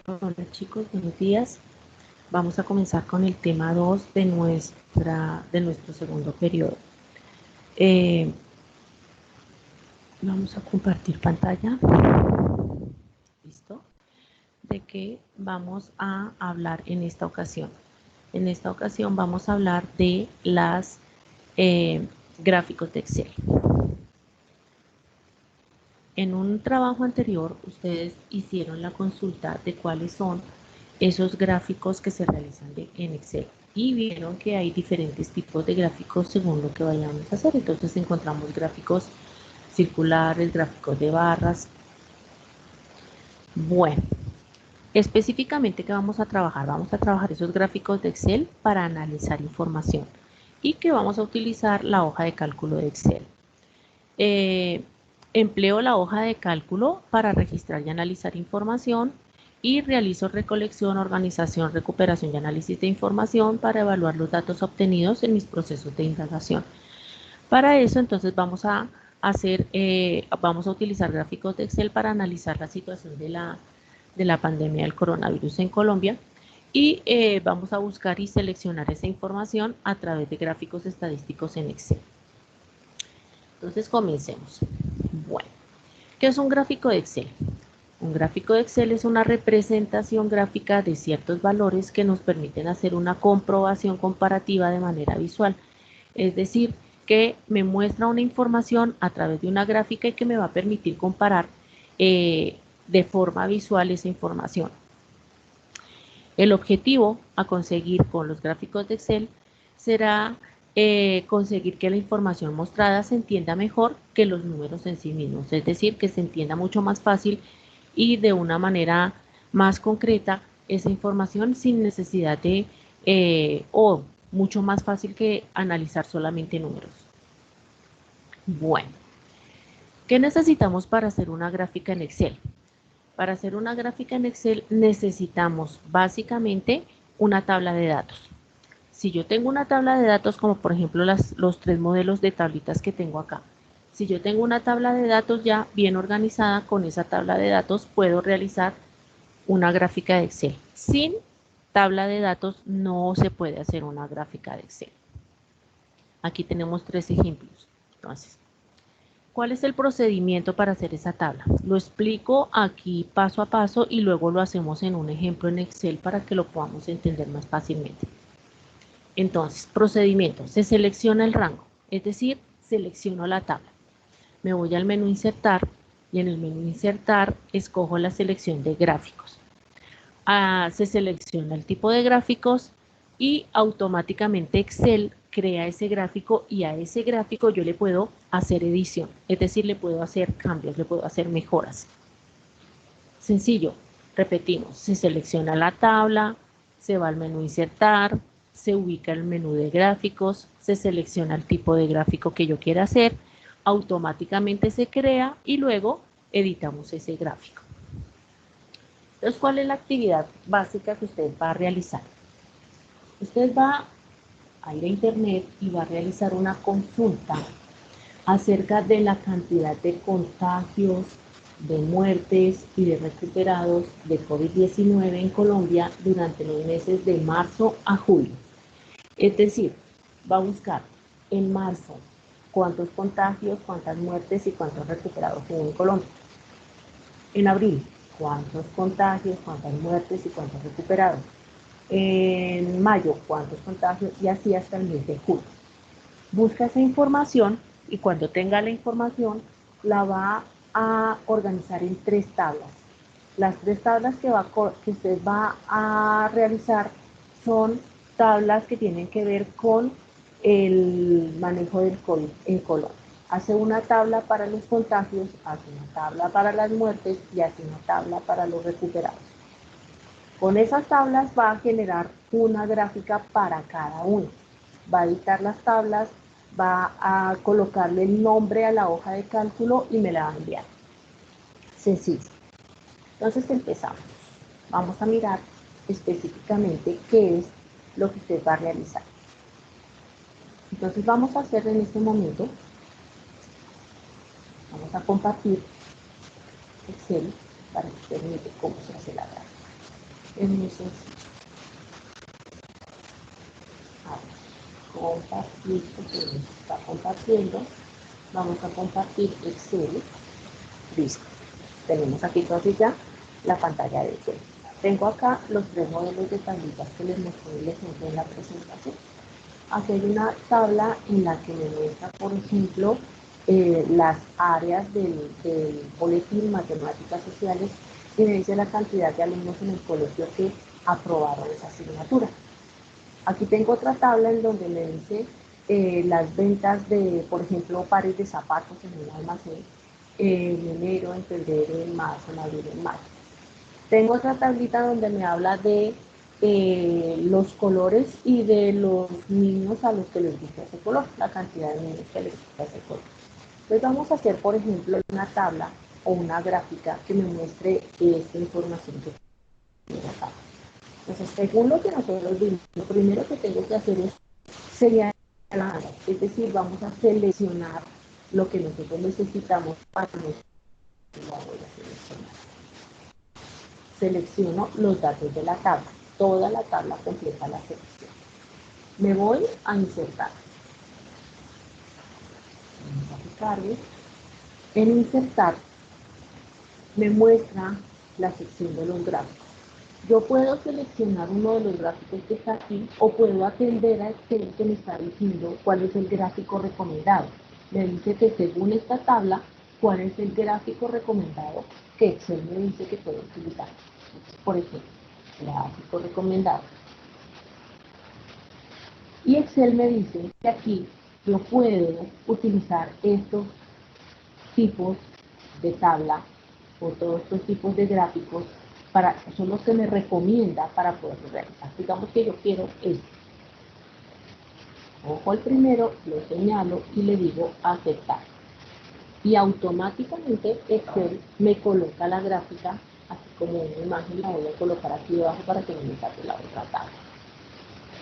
Hola chicos, buenos días. Vamos a comenzar con el tema 2 de nuestro segundo periodo. Vamos a compartir pantalla. ¿Listo? ¿De qué vamos a hablar en esta ocasión? En esta ocasión vamos a hablar de las gráficos de Excel. En un trabajo anterior, ustedes hicieron la consulta de cuáles son esos gráficos que se realizan en Excel y vieron que hay diferentes tipos de gráficos según lo que vayamos a hacer. Entonces encontramos gráficos circulares, gráficos de barras. Bueno, específicamente, ¿qué vamos a trabajar? Vamos a trabajar esos gráficos de Excel para analizar información y que vamos a utilizar la hoja de cálculo de Excel. Empleo la hoja de cálculo para registrar y analizar información y realizo recolección, organización, recuperación y análisis de información para evaluar los datos obtenidos en mis procesos de indagación. Para eso, entonces, vamos a utilizar gráficos de Excel para analizar la situación de la pandemia del coronavirus en Colombia y vamos a buscar y seleccionar esa información a través de gráficos estadísticos en Excel. Entonces, comencemos. Bueno, ¿qué es un gráfico de Excel? Un gráfico de Excel es una representación gráfica de ciertos valores que nos permiten hacer una comprobación comparativa de manera visual. Es decir, que me muestra una información a través de una gráfica y que me va a permitir comparar de forma visual esa información. El objetivo a conseguir con los gráficos de Excel será conseguir que la información mostrada se entienda mejor que los números en sí mismos, es decir, que se entienda mucho más fácil y de una manera más concreta esa información sin necesidad de, o mucho más fácil que analizar solamente números. Bueno, ¿qué necesitamos para hacer una gráfica en Excel? Para hacer una gráfica en Excel necesitamos básicamente una tabla de datos. Si yo tengo una tabla de datos, como por ejemplo los 3 modelos de tablitas que tengo acá, si yo tengo una tabla de datos ya bien organizada, con esa tabla de datos puedo realizar una gráfica de Excel. Sin tabla de datos no se puede hacer una gráfica de Excel. Aquí tenemos 3 ejemplos. Entonces, ¿cuál es el procedimiento para hacer esa tabla? Lo explico aquí paso a paso y luego lo hacemos en un ejemplo en Excel para que lo podamos entender más fácilmente. Entonces, procedimiento, se selecciona el rango, es decir, selecciono la tabla. Me voy al menú insertar y en el menú insertar escojo la selección de gráficos. Se selecciona el tipo de gráficos y automáticamente Excel crea ese gráfico y a ese gráfico yo le puedo hacer edición, es decir, le puedo hacer cambios, le puedo hacer mejoras. Sencillo, repetimos, se selecciona la tabla, se va al menú insertar, se ubica el menú de gráficos, se selecciona el tipo de gráfico que yo quiera hacer, automáticamente se crea y luego editamos ese gráfico. Entonces, ¿cuál es la actividad básica que usted va a realizar? Usted va a ir a internet y va a realizar una consulta acerca de la cantidad de contagios, de muertes y de recuperados de COVID-19 en Colombia durante los meses de marzo a julio. Es decir, va a buscar en marzo cuántos contagios, cuántas muertes y cuántos recuperados hubo en Colombia. En abril, cuántos contagios, cuántas muertes y cuántos recuperados. En mayo, cuántos contagios y así hasta el mes de julio. Busca esa información y cuando tenga la información la va a organizar en 3 tablas. Las 3 tablas que usted va a realizar son tablas que tienen que ver con el manejo del COVID en Colombia. Hace una tabla para los contagios, hace una tabla para las muertes y hace una tabla para los recuperados. Con esas tablas va a generar una gráfica para cada uno. Va a editar las tablas, va a colocarle el nombre a la hoja de cálculo y me la va a enviar. Sencillo. Entonces empezamos. Vamos a mirar específicamente qué es lo que usted va a realizar. Entonces vamos a hacer en este momento, vamos a compartir Excel para que usted mire cómo se hace la gráfica. Es muy sencillo. Compartir, porque nos está compartiendo. Vamos a compartir Excel. Listo. Tenemos aquí entonces ya la pantalla de Excel. Tengo acá los tres modelos de tablitas que les mostré y les ejemplo en la presentación. Aquí hay una tabla en la que me muestra, por ejemplo, las áreas del boletín matemáticas sociales y me dice la cantidad de alumnos en el colegio que aprobaron esa asignatura. Aquí tengo otra tabla en donde me dice las ventas de, por ejemplo, pares de zapatos en un almacén en enero, en febrero, en marzo, en abril, en mayo. Tengo otra tablita donde me habla de los colores y de los niños a los que les gusta ese color, la cantidad de niños que les gusta ese color. Entonces vamos a hacer, por ejemplo, una tabla o una gráfica que me muestre esta información que tengo acá. Entonces, según lo que nosotros vimos, lo primero que tengo que hacer es señalar, es decir, vamos a seleccionar lo que nosotros necesitamos para nosotros. Lo voy a seleccionar. Selecciono los datos de la tabla, toda la tabla completa la selección. Me voy a insertar. Vamos a picarle. En insertar me muestra la sección de los gráficos. Yo puedo seleccionar uno de los gráficos que está aquí o puedo atender a Excel que me está diciendo cuál es el gráfico recomendado. Me dice que según esta tabla, cuál es el gráfico recomendado que Excel me dice que puedo utilizar. Por ejemplo, gráfico recomendado. Y Excel me dice que aquí yo puedo utilizar estos tipos de tabla o todos estos tipos de gráficos son los que me recomienda para poder realizar. Digamos que yo quiero esto. Cojo el primero, lo señalo y le digo aceptar. Y automáticamente Excel me coloca la gráfica, así como una imagen la voy a colocar aquí debajo para que no me saque la otra tabla.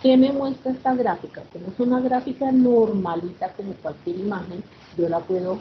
¿Qué me muestra esta gráfica? Como es una gráfica normalita como cualquier imagen, yo la puedo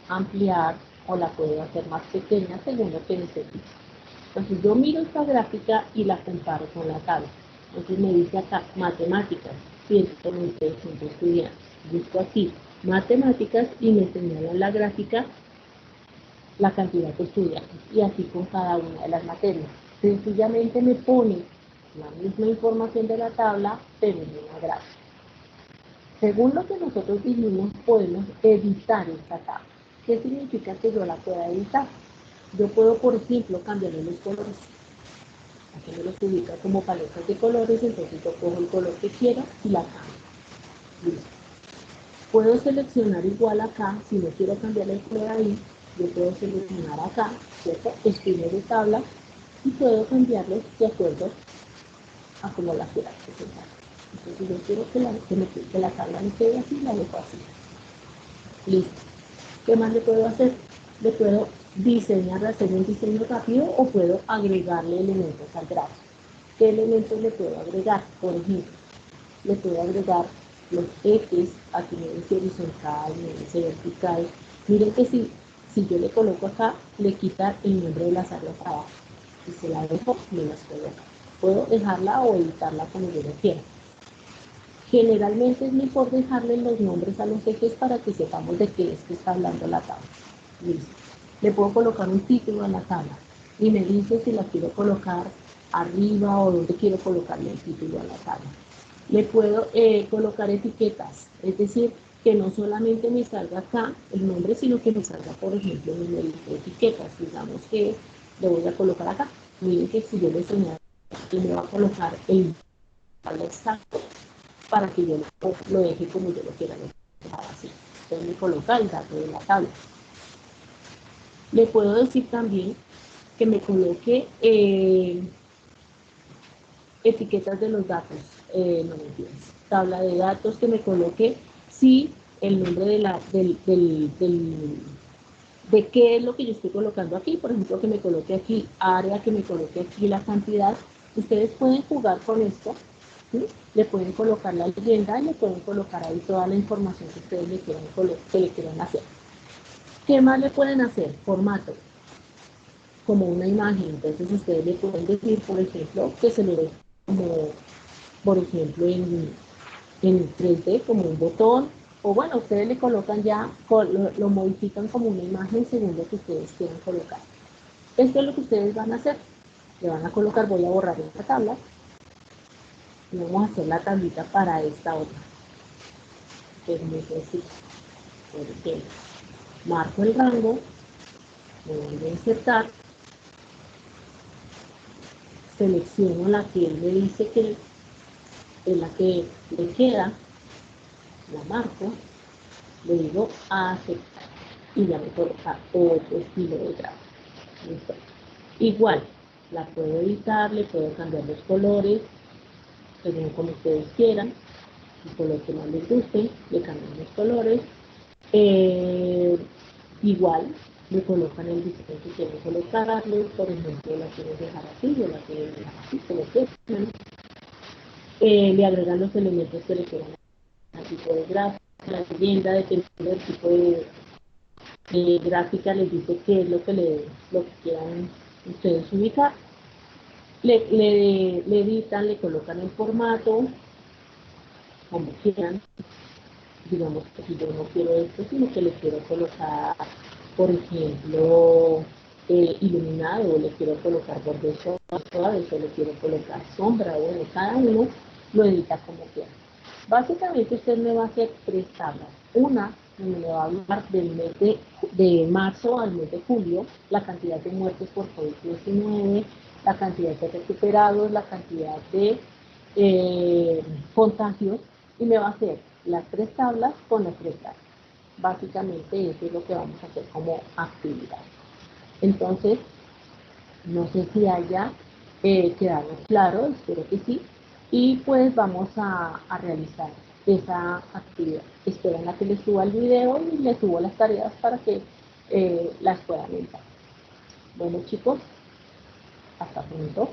ampliar o la puedo hacer más pequeña según lo que necesite. Entonces yo miro esta gráfica y la comparo con la tabla. Entonces me dice acá, matemáticas, 195 estudiantes. Busco aquí, matemáticas, y me señala en la gráfica la cantidad de estudiantes. Y así con cada una de las materias. Sencillamente me pone la misma información de la tabla, pero en una gráfica. Según lo que nosotros dijimos, podemos editar esta tabla. ¿Qué significa que yo la pueda editar? Yo puedo, por ejemplo, cambiarle los colores. Aquí me los ubica como paletas de colores, entonces yo cojo el color que quiera y la cambio. Listo. Puedo seleccionar igual acá, si no quiero cambiar el color ahí, yo puedo seleccionar acá, ¿cierto? Estilo de tabla, y puedo cambiarlos de acuerdo a como la quiera presentar. Entonces yo quiero que la tabla me quede así, la dejo así. Listo. ¿Qué más le puedo hacer? Le puedo diseñar, hacer un diseño rápido o puedo agregarle elementos al gráfico. ¿Qué elementos le puedo agregar? Por ejemplo, le puedo agregar los ejes, aquí me dice horizontal, me dice vertical. Miren que si yo le coloco acá, le quita el nombre de las áreas abajo. Si se la dejo, me las coloca. Puedo dejarla o editarla como yo lo quiera. Generalmente es mejor dejarle los nombres a los ejes para que sepamos de qué es que está hablando la tabla. Listo. Le puedo colocar un título a la tabla y me dice si la quiero colocar arriba o dónde quiero colocarle el título a la tabla. Le puedo colocar etiquetas, es decir, que no solamente me salga acá el nombre, sino que me salga, por ejemplo, en el de etiquetas. Digamos que le voy a colocar acá. Miren que si yo le señalo, me va a colocar el tabla exacto para que yo lo deje como yo lo quiera dejar así. Entonces me coloca el dato de la tabla. Le puedo decir también que me coloque etiquetas de los datos, no me entiendes, tabla de datos, que me coloque sí el nombre de qué es lo que yo estoy colocando aquí, por ejemplo, que me coloque aquí área, que me coloque aquí la cantidad. Ustedes pueden jugar con esto, ¿sí? Le pueden colocar la leyenda y le pueden colocar ahí toda la información que ustedes le quieran hacer. ¿Qué más le pueden hacer? Formato. como una imagen. Entonces ustedes le pueden decir, por ejemplo, que se lo deje como, por ejemplo, en 3D, como un botón, o bueno, ustedes le colocan ya, lo modifican como una imagen según lo que ustedes quieran colocar. Esto es lo que ustedes van a hacer. Le van a colocar, voy a borrar esta tabla, y vamos a hacer la tablita para esta otra, que es muy sencilla. Por ejemplo, marco el rango, me voy a insertar, selecciono la que él me dice que es la que le queda, la marco, le digo a aceptar y ya me coloca otro estilo de gráfico. ¿Listo? Igual, la puedo editar, le puedo cambiar los colores, según como ustedes quieran, el color que más les guste, le cambian los colores. Igual, le colocan el diseño que quieren colocarle, por ejemplo, la quieren dejar así, o la quieren dejar así, como quieran. Le agregan los elementos que le quieran, el tipo de gráfica, la leyenda, dependiendo del tipo de gráfica, les dice qué es lo que quieran ustedes ubicar. Le editan, le colocan el formato, como quieran. Digamos que si yo no quiero esto, sino que le quiero colocar, por ejemplo, iluminado, o le quiero colocar borde suave, o le quiero colocar sombra, bueno, cada uno lo edita como quiera. Básicamente usted me va a hacer 3 tablas. Una donde me va a hablar del mes de marzo al mes de julio, la cantidad de muertes por COVID-19, la cantidad de recuperados, la cantidad de contagios, y me va a hacer las 3 tablas con las 3 tablas. Básicamente eso es lo que vamos a hacer como actividad. Entonces, no sé si haya quedado claro, espero que sí, y pues vamos a realizar esa actividad. Espero a que les suba el video y les subo las tareas para que las puedan entrar. Bueno chicos, hasta pronto.